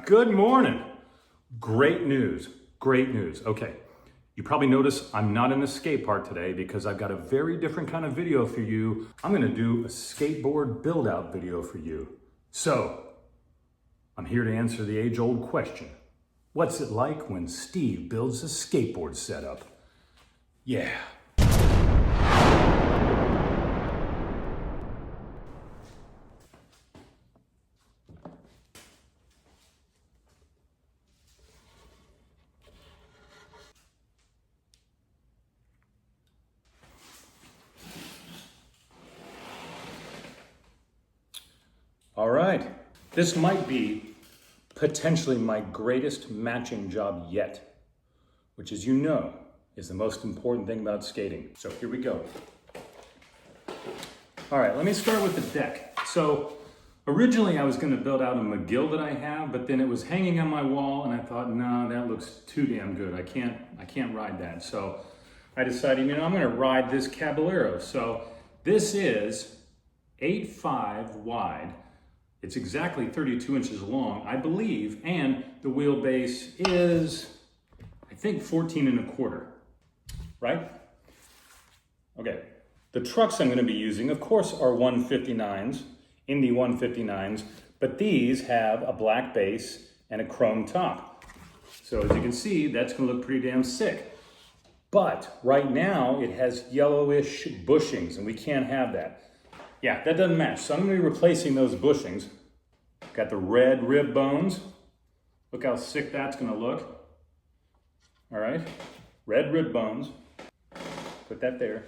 good morning. Great news, great news. Okay, you probably noticed I'm not in the skate park today because I've got a very different kind of video for you. I'm gonna do a skateboard build out video for you. So, I'm here to answer the age-old question. What's it like when Steve builds a skateboard setup? Yeah. All right, this might be potentially my greatest matching job yet, which, as you know, is the most important thing about skating. So here we go. All right, let me start with the deck. So originally I was gonna build out a McGill that I have, but then it was hanging on my wall and I thought, no, that looks too damn good. I can't ride that. So I decided, I'm gonna ride this Caballero. So this is 8.5 wide. It's exactly 32 inches long, I believe, and the wheelbase is, I think, 14.25, right? Okay, the trucks I'm gonna be using, of course, are 159s, Indy 159s, but these have a black base and a chrome top. So as you can see, that's gonna look pretty damn sick. But right now, it has yellowish bushings, and we can't have that. Yeah, that doesn't match. So I'm gonna be replacing those bushings. Got the red rib bones. Look how sick that's gonna look. All right, red rib bones. Put that there.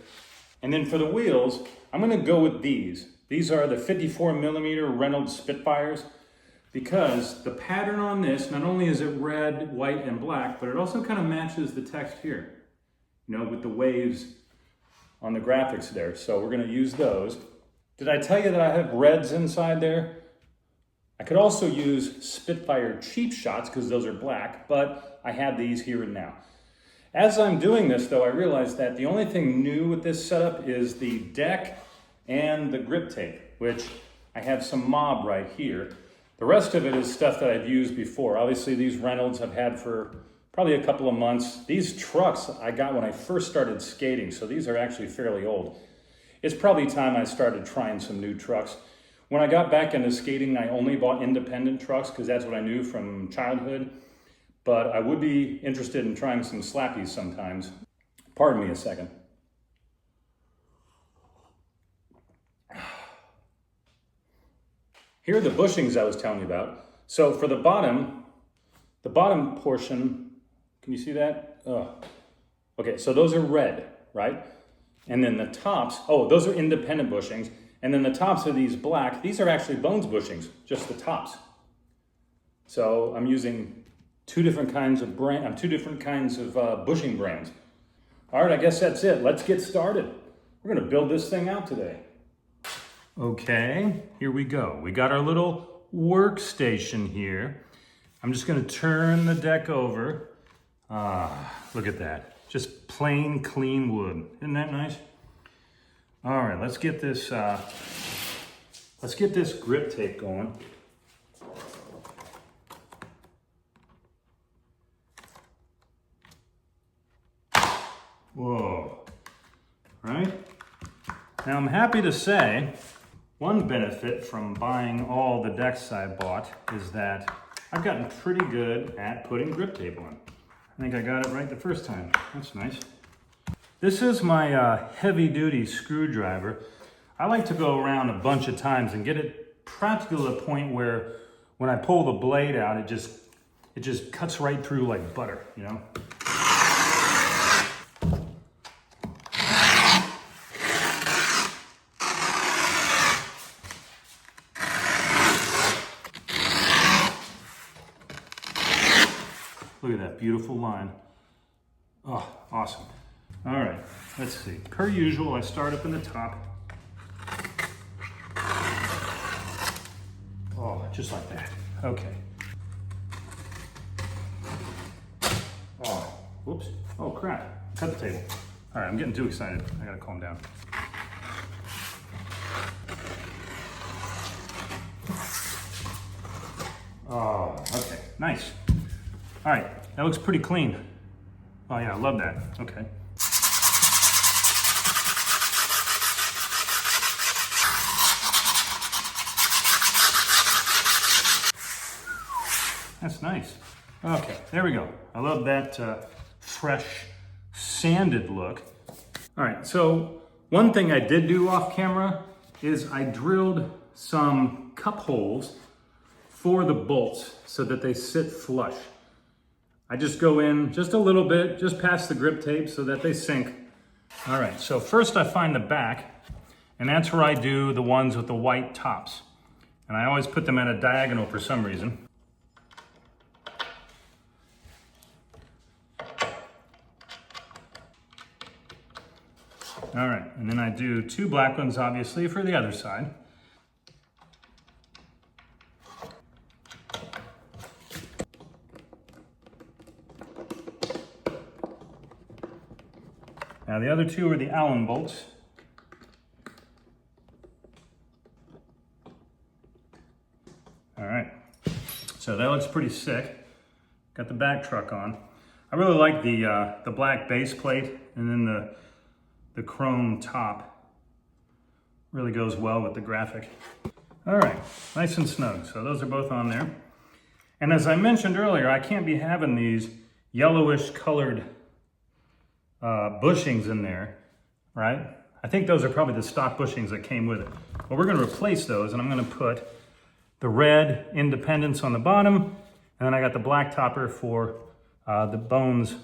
And then for the wheels, I'm gonna go with these. These are the 54 millimeter Reynolds Spitfires because the pattern on this, not only is it red, white, and black, but it also kind of matches the text here, with the waves on the graphics there. So we're gonna use those. Did I tell you that I have reds inside there? I could also use Spitfire cheap shots because those are black, but I have these here and now. As I'm doing this though, I realized that the only thing new with this setup is the deck and the grip tape, which I have some mob right here. The rest of it is stuff that I've used before. Obviously these Reynolds I've had for probably a couple of months. These trucks I got when I first started skating, so these are actually fairly old. It's probably time I started trying some new trucks. When I got back into skating, I only bought independent trucks because that's what I knew from childhood. But I would be interested in trying some slappies sometimes. Pardon me a second. Here are the bushings I was telling you about. So for the bottom portion, can you see that? Okay, so those are red, right? And then the tops, those are independent bushings. And then the tops are these black. These are actually Bones bushings, just the tops. So I'm using two different kinds of bushing brands. All right, I guess that's it. Let's get started. We're gonna build this thing out today. Okay, here we go. We got our little workstation here. I'm just gonna turn the deck over. Look at that. Just plain, clean wood. Isn't that nice? All right, let's get this grip tape going. Whoa, right? Now I'm happy to say one benefit from buying all the decks I bought is that I've gotten pretty good at putting grip tape on. I think I got it right the first time. That's nice. This is my heavy-duty screwdriver. I like to go around a bunch of times and get it practically to the point where when I pull the blade out, it just cuts right through like butter, Look at that beautiful line. Oh, awesome. All right, let's see. Per usual, I start up in the top. Oh, just like that. Okay. Oh, whoops. Oh, crap. Cut the table. All right, I'm getting too excited. I gotta calm down. Oh, okay. nice. All right, that looks pretty clean. Oh yeah, I love that. Okay. That's nice. Okay, there we go. I love that fresh, sanded look. All right, so one thing I did do off camera is I drilled some cup holes for the bolts so that they sit flush. I just go in just a little bit, just past the grip tape so that they sink. All right, so first I find the back, and that's where I do the ones with the white tops. And I always put them at a diagonal for some reason. All right, and then I do 2 black ones, obviously, for the other side. Now the other 2 are the Allen bolts. All right, so that looks pretty sick. Got the back truck on. I really like the black base plate, and then the chrome top really goes well with the graphic. All right, nice and snug. So those are both on there. And as I mentioned earlier, I can't be having these yellowish colored bushings in there, right? I think those are probably the stock bushings that came with it. Well, we're gonna replace those, and I'm gonna put the red Independence on the bottom, and then I got the black topper for the Bones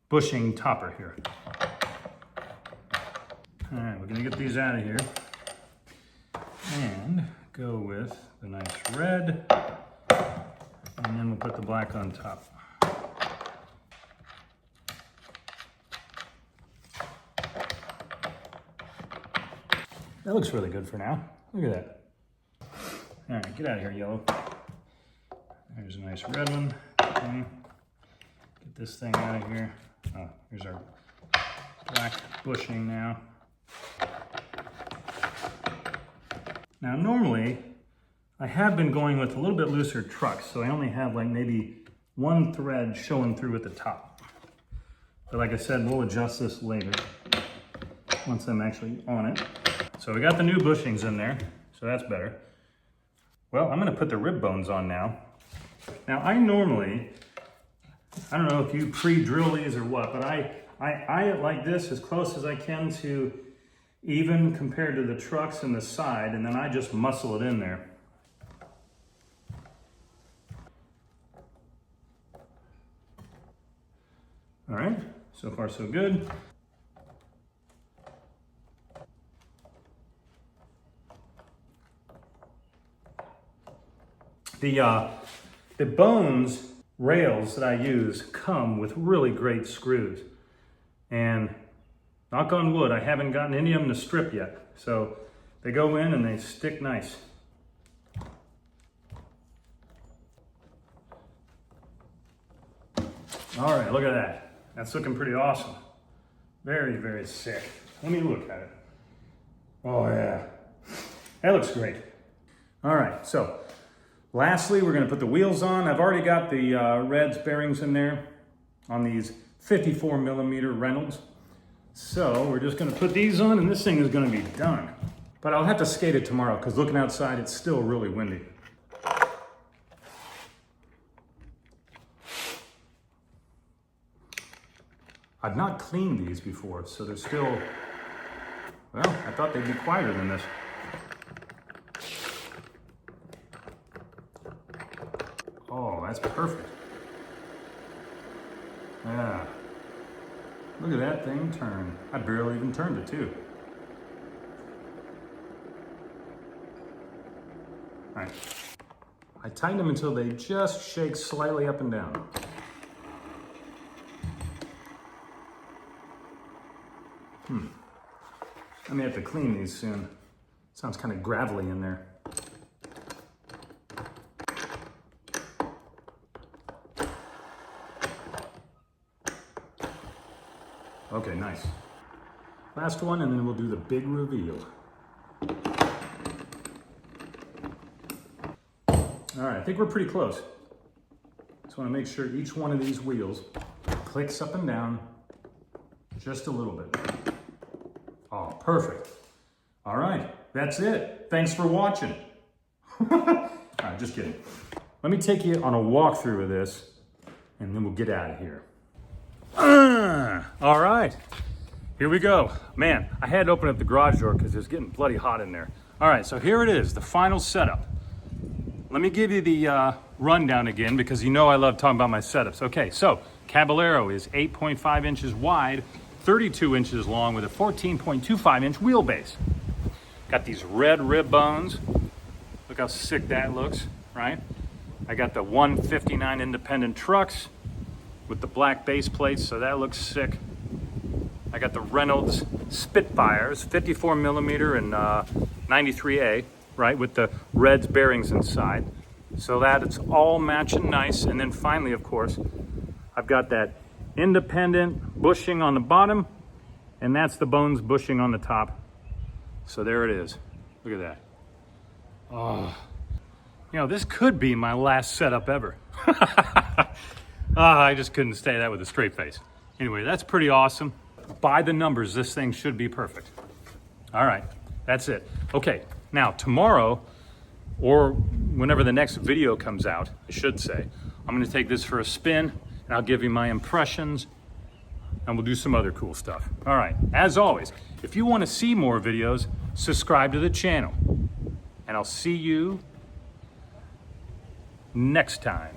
bushing topper here. All right, we're gonna get these out of here and go with the nice red, and then we'll put the black on top. That looks really good for now. Look at that. All right, get out of here, yellow. There's a nice red one. Okay. Get this thing out of here. Oh, here's our black bushing now. Now, normally, I have been going with a little bit looser trucks, so I only have like maybe 1 thread showing through at the top. But like I said, we'll adjust this later once I'm actually on it. So we got the new bushings in there, so that's better. Well, I'm gonna put the rib bones on now. Now, I normally, I don't know if you pre-drill these or what, but I like this as close as I can to even compared to the trucks in the side, and then I just muscle it in there. All right, so far so good. The Bones rails that I use come with really great screws, and knock on wood, I haven't gotten any of them to strip yet. So they go in and they stick nice. All right, look at that. That's looking pretty awesome. Very, very sick. Let me look at it. Oh yeah, that looks great. All right, so lastly, we're gonna put the wheels on. I've already got the Reds bearings in there on these 54mm Reynolds. So we're just gonna put these on, and this thing is gonna be done. But I'll have to skate it tomorrow, because looking outside, it's still really windy. I've not cleaned these before, so they're still, well, I thought they'd be quieter than this. Oh, that's perfect. Yeah. Look at that thing turn. I barely even turned it too. All right. I tighten them until they just shake slightly up and down. I may have to clean these soon. Sounds kind of gravelly in there. Okay, nice. Last one, and then we'll do the big reveal. All right, I think we're pretty close. want to make sure each one of these wheels clicks up and down just a little bit. Oh, perfect. All right, that's it. Thanks for watching. All right, just kidding. Let me take you on a walkthrough of this, and then we'll get out of here. All right, here we go. Man, I had to open up the garage door because it was getting bloody hot in there. All right, so here it is, the final setup. Let me give you the rundown again because you know I love talking about my setups. Okay, so Caballero is 8.5 inches wide, 32 inches long with a 14.25 inch wheelbase. Got these red rib bones. Look how sick that looks, right? I got the 159 independent trucks with the black base plates, so that looks sick. I got the Reynolds Spitfires, 54 millimeter and 93A, right, with the Reds bearings inside. So that it's all matching nice. And then finally, of course, I've got that independent bushing on the bottom, and that's the bones bushing on the top. So there it is. Look at that. Oh, you know, this could be my last setup ever. I just couldn't say that with a straight face. Anyway, that's pretty awesome. By the numbers, this thing should be perfect. All right, that's it. Okay, now tomorrow, or whenever the next video comes out, I should say, I'm gonna take this for a spin, and I'll give you my impressions, and we'll do some other cool stuff. All right, as always, if you wanna see more videos, subscribe to the channel, and I'll see you next time.